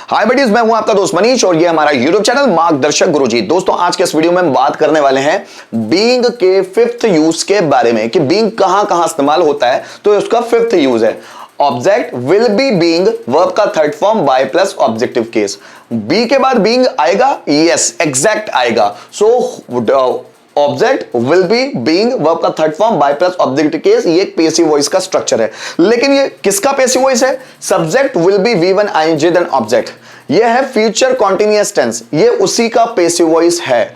हाय buddies, मैं हूं आपका दोस्त मनीष और ये हमारा यूट्यूब चैनल मार्गदर्शक गुरुजी। दोस्तों आज के इस वीडियो में हम बात करने वाले हैं बीइंग के फिफ्थ यूज के बारे में कि बीइंग कहां इस्तेमाल होता है। तो उसका फिफ्थ यूज है object will be being, verb का third form by plus objective case. Be के बाद बीइंग आएगा, यस एग्जैक्ट आएगा। So object will be being, verb का third form by plus objective case. ये एक पेसिव वॉइस का स्ट्रक्चर है, लेकिन ये किसका पेसिव वॉइस है? Subject will be V1 ING then object. ये है फ्यूचर कॉन्टिन्यूअस टेंस, ये उसी का पेसिव वॉइस है।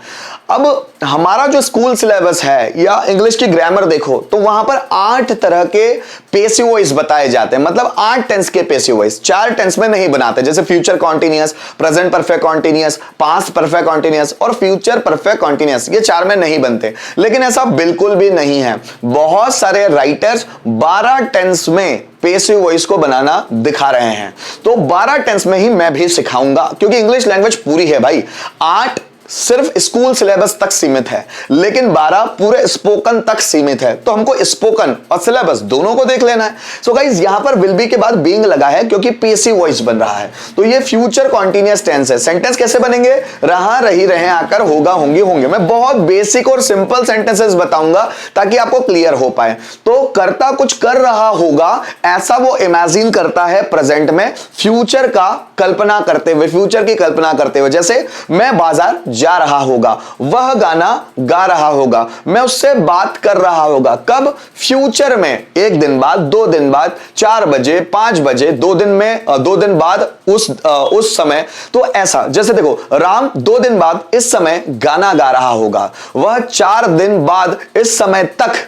अब हमारा जो स्कूल सिलेबस है या इंग्लिश की ग्रामर देखो तो वहां पर 8 तरह के पेसिव वॉइस बताए जाते हैं, मतलब 8 टेंस के पेसिव वॉइस। 4 टेंस में नहीं बनाते, जैसे future continuous, present perfect continuous, past perfect continuous और फ्यूचर परफेक्ट कॉन्टिन्यूअस। ये 4 में नहीं बनते, लेकिन ऐसा बिल्कुल भी नहीं है। बहुत सारे राइटर्स 12 टेंस में पेसिव वॉइस को बनाना दिखा रहे हैं, तो 12 टेंस में ही मैं भी सिखाऊंगा, क्योंकि इंग्लिश लैंग्वेज पूरी है भाई। 8 सिर्फ स्कूल सिलेबस तक सीमित है, लेकिन 12 पूरे स्पोकन तक सीमित है। तो हमको स्पोकन और सिलेबस दोनों को देख लेना है। सो गाइस यहां पर विल बी के बाद बीइंग लगा है क्योंकि पेसिव वॉइस बन रहा है, तो ये फ्यूचर कॉन्टिन्यूअस टेंस है। सेंटेंस कैसे बनेंगे? रहा, रही, रहे, आकर, होगा, होंगी, होंगे। मैं बहुत बेसिक और सिंपल सेंटेंसेस बताऊंगा ताकि आपको क्लियर हो पाए। तो करता कुछ कर रहा होगा ऐसा वो इमेजिन करता है प्रेजेंट में, फ्यूचर का कल्पना करते हुए, फ्यूचर की कल्पना करते हुए। जैसे मैं बाजार जा रहा होगा, वह गाना गा रहा होगा, मैं उससे बात कर रहा होगा। कब? फ्यूचर में। 1 दिन बाद, 2 दिन बाद, 4 बजे, 5 बजे, 2 दिन में, 2 दिन बाद, उस समय। तो ऐसा, जैसे देखो राम 2 दिन बाद इस समय गाना गा रहा होगा, वह 4 दिन बाद इस समय तक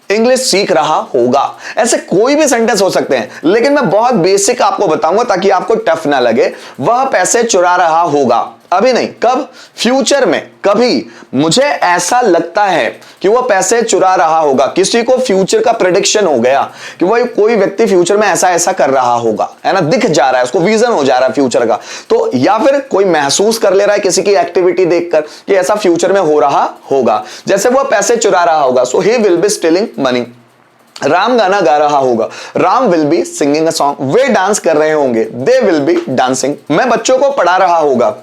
इंग्लिश सीख रहा होगा। ऐसे कोई भी सेंटेंस हो सकते हैं, लेकिन मैं बहुत बेसिक आपको बताऊंगा ताकि आपको टफ ना लगे। वह पैसे चुरा रहा होगा, अभी नहीं, कब? फ्यूचर में। कभी मुझे ऐसा लगता है कि वह पैसे चुरा रहा होगा। किसी को फ्यूचर का प्रेडिक्शन हो गया कि वह कोई व्यक्ति फ्यूचर में ऐसा ऐसा कर रहा होगा, है ना, दिख जा रहा है, उसको विजन हो जा रहा है फ्यूचर का। तो या फिर कोई महसूस कर ले रहा है किसी की एक्टिविटी देखकर कि ऐसा फ्यूचर में हो रहा होगा। जैसे वह पैसे चुरा रहा होगा, so he will be stealing money. Ram गाना गा रहा होगा, Ram will be singing a song. वे डांस कर रहे होंगे, दे विल बी डांसिंग। मैं बच्चों को पढ़ा रहा होगा,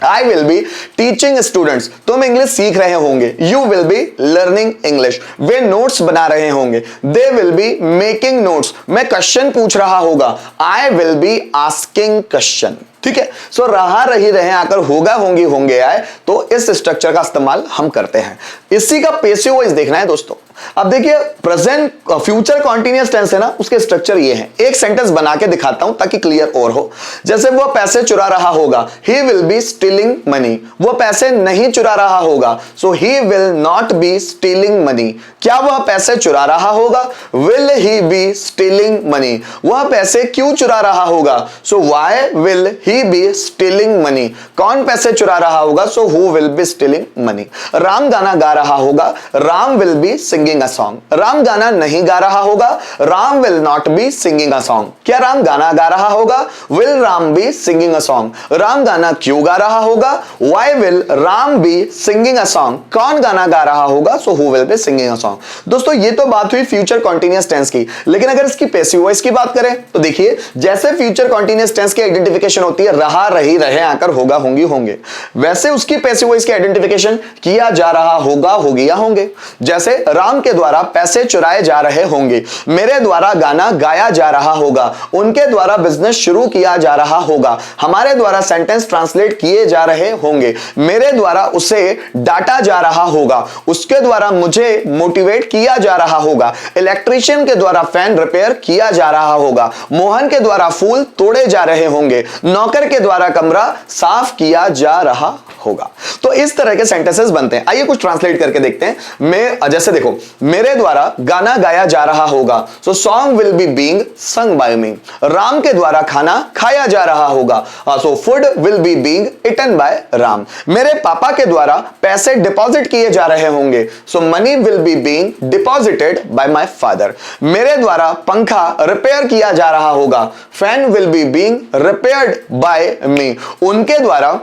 I will be teaching students। तुम इंग्लिश सीख रहे होंगे, you will be learning English। Way notes बना रहे होंगे, they will be making notes। मैं क्वेश्चन पूछ रहा होगा, I will be asking question। ठीक है। सो रहा, रही, रहे, आकर, होगा, होंगी, होंगे, आए। तो इस स्ट्रक्चर का इस्तेमाल हम करते हैं। इसी का पेसिव वॉइस देखना है दोस्तों। अब देखिए प्रेजेंट फ्यूचर कॉन्टिन्यूअस टेंस है ना, उसके स्ट्रक्चर ये है। एक सेंटेंस बना के दिखाता हूं ताकि क्लियर और हो। जैसे वो पैसे चुरा रहा होगा, he will be stealing money. वो पैसे नहीं चुरा रहा होगा, so he will not be stealing money. क्या वह पैसे चुरा रहा होगा? Will he be stealing money. वह पैसे क्यों चुरा रहा होगा? So why will he be stealing money. कौन पैसे चुरा रहा होगा? So who will be stealing money. Ram गाना गा रहा होगा, Ram will be singing a song. Ram गाना नहीं गा रहा होगा, Ram will not B singing a song. क्या राम गाना गा रहा होगा? Will Ram B singing a song. Ram गाना क्यों गा रहा होगा? Why will Ram B singing a song. कौन गाना गा रहा होगा? So who will be singing a song. दोस्तों ये तो बात हुई फ्यूचर कॉन्टिन्यूअस टेंस की, लेकिन अगर इसकी पैसिव वॉइस की बात करें तो देखिए जैसे फ्यूचर कॉन्टिन्यूअस टेंस की आइडेंटिफिकेशन होती है रहा, रही, रहे, आकर, होगा, होंगी, होंगे, वैसे उसकी पैसिव वॉइस की आइडेंटिफिकेशन किया जा रहा होगा, होगी या होंगे। जैसे राम के द्वारा पैसे चुराए जा रहे होंगे, मेरे द्वारा गाना गाया जा रहा होगा, उनके द्वारा बिजनेस शुरू किया जा रहा होगा, हमारे द्वारा सेंटेंस ट्रांसलेट किए जा रहे होंगे, मेरे द्वारा उसे डांटा जा रहा होगा, उसके द्वारा मुझे मोटिवेट किया जा रहा होगा, इलेक्ट्रीशियन के द्वारा फैन रिपेयर किया जा रहा होगा, मोहन के द्वारा फूल तोड़े जा रहे होंगे, नौकर के द्वारा कमरा साफ किया जा रहा होगा। तो इस तरह के सेंटेंसेस बनते हैं। आइए कुछ ट्रांसलेट करके देखते हैं। मैं जैसे देखो मेरे द्वारा गाना गाया जा रहा होगा, so song will be being sung by me. Ram के द्वारा खाना खाया जा रहा होगा, so food will be being eaten by Ram. मेरे पापा के द्वारा पैसे डिपॉजिट किए जा रहे होंगे, so money will be being deposited by my father. मेरे द्वारा पंखा रिपेयर किया जा रहा होगा, fan will be being repaired by me. उनके द्वारा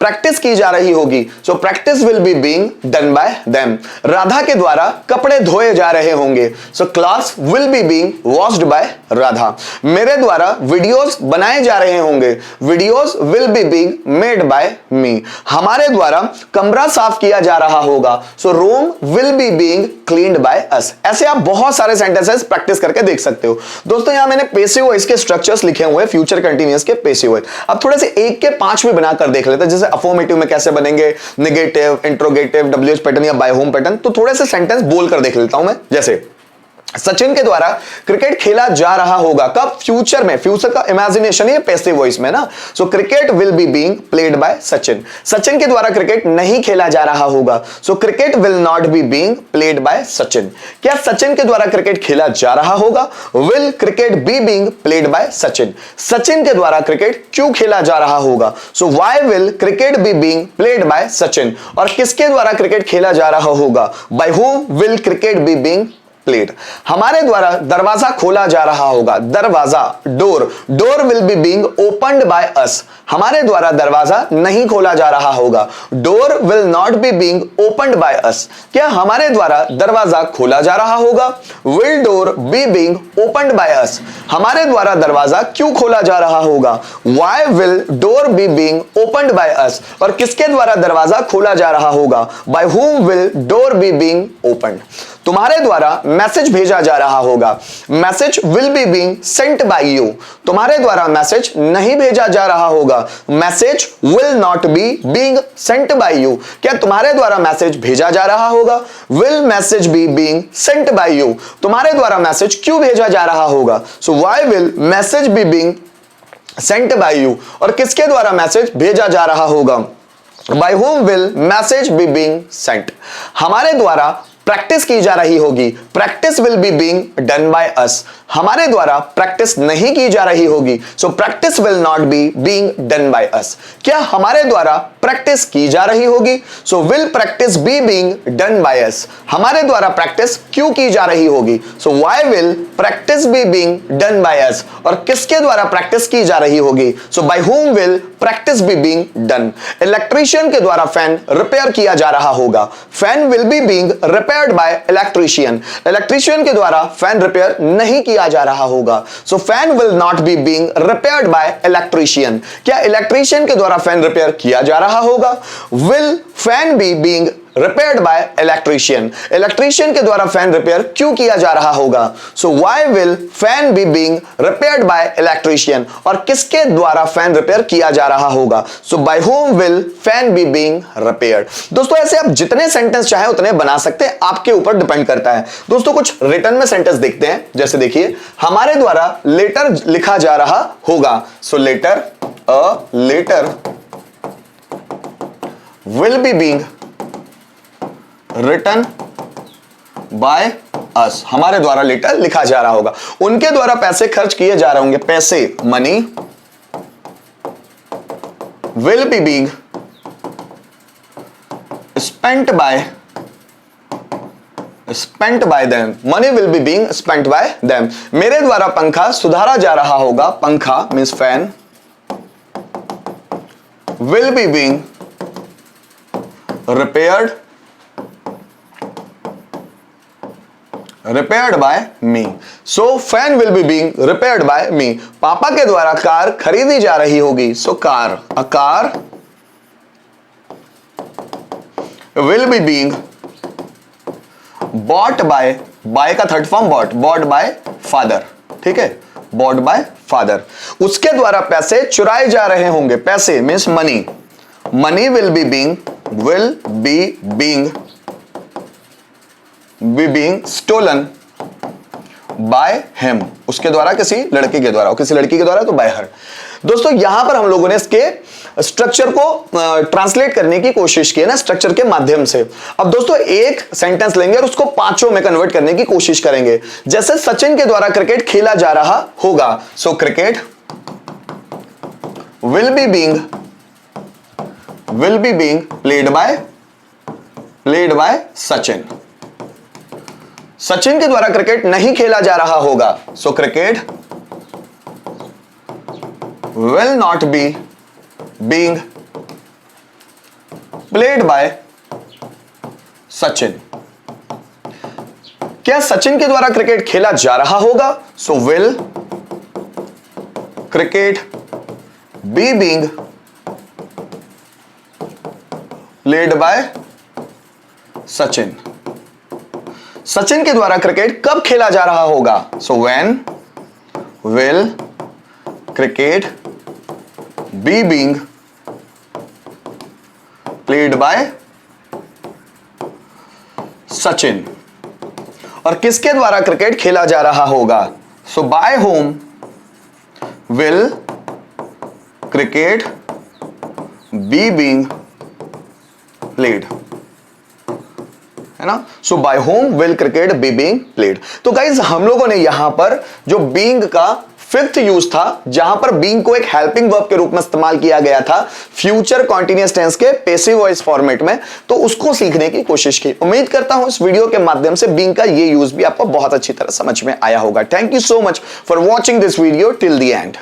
प्रैक्टिस की जा रही होगी, so practice will be being done by them. Radha के द्वारा कपड़े धोए जा रहे होंगे, so clothes will be being washed by Radha. मेरे द्वारा वीडियोस बनाए जा रहे होंगे, videos will be being made by me. हमारे द्वारा कमरा साफ किया जा रहा होगा, so room will be being cleaned by us. ऐसे आप बहुत सारे सेंटेंसेस प्रैक्टिस करके देख सकते हो। दोस्तों यहां मैंने पैसिव वॉइस के स्ट्रक्चर्स लिखे हुए हैं, फ्यूचर कंटीन्यूअस के पैसिव वॉइस। अब थोड़े से 1 के 5 भी बनाकर देख लेते हैं, जैसे अफर्मेटिव में कैसे बनेंगे, नेगेटिव, इंट्रोगेटिव, डब्ल्यूएच पैटर्न या बाय होम पैटर्न। तो थोड़े से सेंटेंस बोलकर देख लेता हूं मैं। जैसे सचिन के द्वारा क्रिकेट खेला जा रहा होगा, कब? फ्यूचर में। फ्यूचर का इमेजिनेशन है पैसिव वॉइस में ना। So cricket will be being played by Sachin. Sachin के द्वारा क्रिकेट नहीं खेला जा रहा होगा, so cricket will not be being played by Sachin. क्या सचिन के द्वारा क्रिकेट खेला जा रहा होगा? Will cricket be being played by Sachin. Sachin के द्वारा क्रिकेट क्यों खेला जा रहा होगा? So why will cricket be being played by Sachin. और किसके द्वारा क्रिकेट खेला जा रहा होगा? By whom will cricket be being played. हमारे द्वारा दरवाजा खोला जा रहा होगा, दरवाजा, door, door will be being opened by us. हमारे द्वारा दरवाजा नहीं खोला जा रहा होगा, door will not be being opened by us. क्या हमारे द्वारा दरवाजा खोला जा रहा होगा? Will door be being opened by us. हमारे द्वारा दरवाजा क्यों खोला जा रहा होगा? Why will door be being opened by us. और किसके द्वारा दरवाजा खोला जा रहा होगा? By whom will door be being opened. तुम्हारे द्वारा मैसेज भेजा जा रहा होगा, message will be being sent by you. तुम्हारे द्वारा मैसेज नहीं भेजा जा रहा होगा, message will not be being sent by you. क्या तुम्हारे द्वारा मैसेज भेजा जा रहा होगा? Will message be being sent by you. तुम्हारे द्वारा मैसेज क्यों भेजा जा रहा होगा? So why will message be being sent by you. और किसके द्वारा मैसेज भेजा जा रहा होगा? By whom will message be being sent. हमारे द्वारा प्रैक्टिस की जा रही होगी, practice will be being done by us. हमारे द्वारा प्रैक्टिस नहीं की जा रही होगी, so practice will not be being done by us. क्या हमारे द्वारा प्रैक्टिस की जा रही होगी? So will practice be being done by us. हमारे द्वारा प्रैक्टिस क्यों की जा रही होगी? So why will practice be being done by us. और किसके द्वारा प्रैक्टिस की जा रही होगी? So by whom will practice be being done. Electrician के द्वारा फैन रिपेयर किया जा रहा होगा, fan will be being repaired by electrician. Electrician के द्वारा फैन रिपेयर नहीं किया जा रहा होगा, so fan will not be being repaired by electrician. क्या इलेक्ट्रीशियन के द्वारा फैन रिपेयर किया जा रहा होगा? Will fan be being repaired by electrician. Electrician के द्वारा फैन रिपेयर क्यों किया जा रहा होगा? So why will fan be being repaired by electrician. और किसके द्वारा फैन रिपेयर किया जा रहा होगा? So by whom will fan be being repaired. दोस्तों ऐसे आप जितने सेंटेंस चाहे उतने बना सकते हैं, आपके ऊपर डिपेंड करता है। दोस्तों कुछ रिटन में सेंटेंस देखते हैं। जैसे देखिए, हमारे द्वारा लेटर लिखा जा रहा होगा, so letter, a letter will be being written by us. हमारे द्वारा लेटर लिखा जा रहा होगा। उनके द्वारा पैसे खर्च किए जा रहे होंगे, पैसे, money will be being spent bye them. Money will be being spent bye them. मेरे द्वारा पंखा सुधारा जा रहा होगा, पंखा means fan will be being repaired by me. So fan will be being repaired by me. पापा के द्वारा कार खरीदी जा रही होगी, so car, a car will be being bought by का third form bought by father, ठीक है, bought by father. उसके द्वारा पैसे चुराए जा रहे होंगे, पैसे means money will be being stolen by him. उसके द्वारा, किसी लड़की के द्वारा, किसी लड़की के द्वारा तो by her. दोस्तों यहां पर हम लोगों ने इसके स्ट्रक्चर को ट्रांसलेट करने की कोशिश की है ना, स्ट्रक्चर के माध्यम से। अब दोस्तों एक सेंटेंस लेंगे और उसको 5 में कन्वर्ट करने की कोशिश करेंगे। जैसे सचिन के द्वारा क्रिकेट खेला जा रहा होगा, so cricket will be being played by Sachin. Sachin के द्वारा क्रिकेट नहीं खेला जा रहा होगा, so cricket will not be being played by Sachin. क्या सचिन के द्वारा क्रिकेट खेला जा रहा होगा? So will cricket be being played by Sachin. Sachin के द्वारा क्रिकेट कब खेला जा रहा होगा? So when will cricket be being played by Sachin. और किसके द्वारा क्रिकेट खेला जा रहा होगा? So by whom will cricket be being played, है ना? So by whom will cricket be being played. तो गाइज हम लोगों ने यहां पर जो बीइंग का फिफ्थ यूज था, जहां पर बीइंग को एक हेल्पिंग वर्ब के रूप में इस्तेमाल किया गया था फ्यूचर कॉन्टिन्यूअस टेंस के पैसिव वॉइस फॉर्मेट में, तो उसको सीखने की कोशिश की। उम्मीद करता हूं इस वीडियो के माध्यम से बीइंग का ये यूज भी आपको बहुत अच्छी तरह समझ में आया होगा। Thank you so much for watching this video till the end.